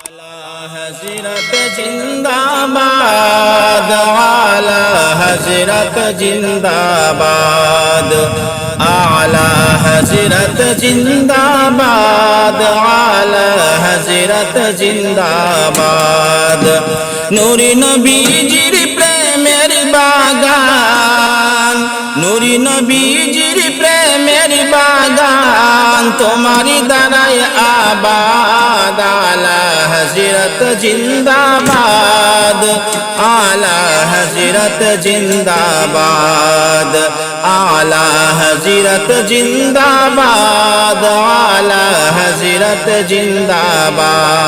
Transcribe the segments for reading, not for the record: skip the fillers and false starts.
हज़रत जिंदाबाद, आला हज़रत जिंदाबाद, आला हज़रत जिंदाबाद, आला हज़रत जिंदाबाद। नूरी नबीजिर प्रेमेर बागान, नूरी नबीजिर प्रेमेर बागान, तुम्हारी दाराय आबाद। आला हज़रत जिंदाबाद, आला हज़रत जिंदाबाद, आला हज़रत जिंदाबाद, आला हज़रत जिंदाबाद।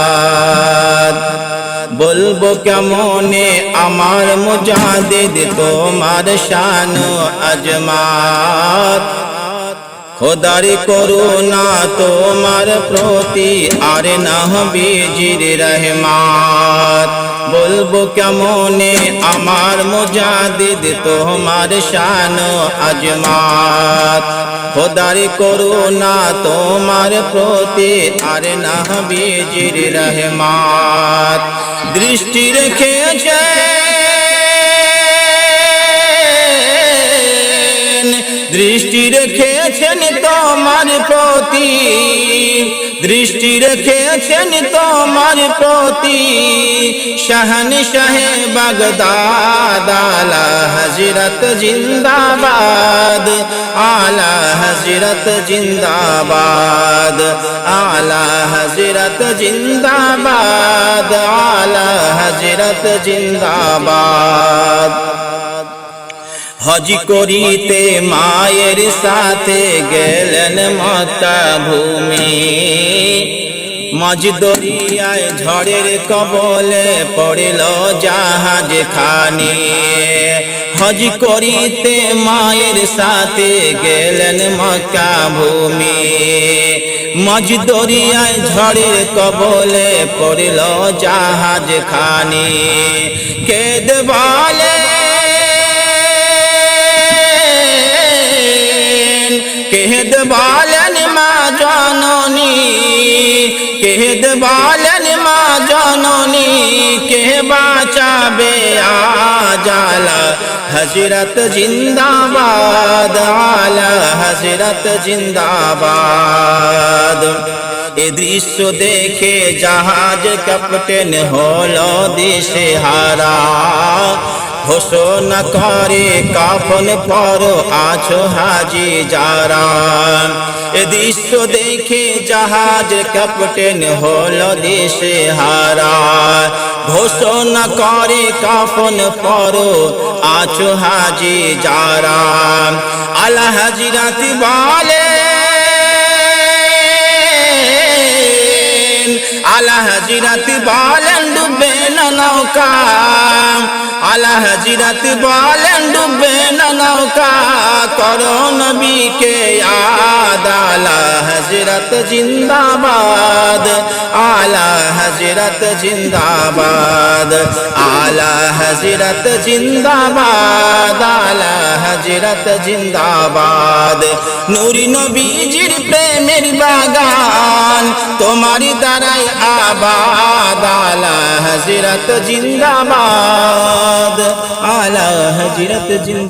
बोलबो केमने आमार मुजाहिद तोमार शान अजमात, खुदार करुणा तोमार प्रति आर नबीजिर रहमत। बोलबो केमने आमार मुजाहिद तोमार शान अजमात, खुदार करुणा तोमार प्रति आर नबीजिर रहमत। दृष्टि রেখেছেন, দৃষ্টি রেখেছেন তোমার প্রতি, দৃষ্টি রেখেছেন তোমার প্রতি শাহনশাহে বাগদাদ। আলা হযরত জিন্দাবাদ, আলা হযরত জিন্দাবাদ, আলা হযরত জিন্দাবাদ, আলা হযরত জিন্দাবাদ। হজ করিতে মায়ের সাথে গেলেন মক্কা ভূমি, মাঝ দরিয়ায় ঝড়ের কবলে পড়ল জাহাজ খানি। হজ করিতে মায়ের সাথে গেলেন মক্কা ভূমি, মাঝ দরিয়ায় ঝড়ের কবলে পড়ল জাহাজ খানি। কেঁদে বলে কেহেদ বলেন মা জননী, কেহেদ বলেন মা জননী, কে বাঁচাবে আজ। আলা হযরত জিন্দাবাদ, আলা হযরত জিন্দাবাদ। এ দৃশ্য দেখে জাহাজ ক্যাপ্টেন হলো দিশেহারা, ঘোষণা করে কাফন পরো আছো হাজি যারা। এ দৃশ্য দেখে জাহাজ ক্যাপ্টেন হলো দিশেহারা, ঘোষণা করে কাফন পরো আছো হাজি যারা। আলা হযরত বলে, আলা হযরত বলেন ডুবে না নৌকা, আলা হযরত বলেন ডুবে না নৌকা, করো নবীকে ইয়াদ। আলা হযরত জিন্দাবাদ, আলা হযরত জিন্দাবাদ, আলা হযরত জিন্দাবাদ, আলা হযরত জিন্দাবাদ। নূরি নবীজির প্রেমের বাগান, তোমারি দ্বারাই আবাদ। আলা হযরত জিন্দাবাদ, আলা হযরত জিন্দাবাদ।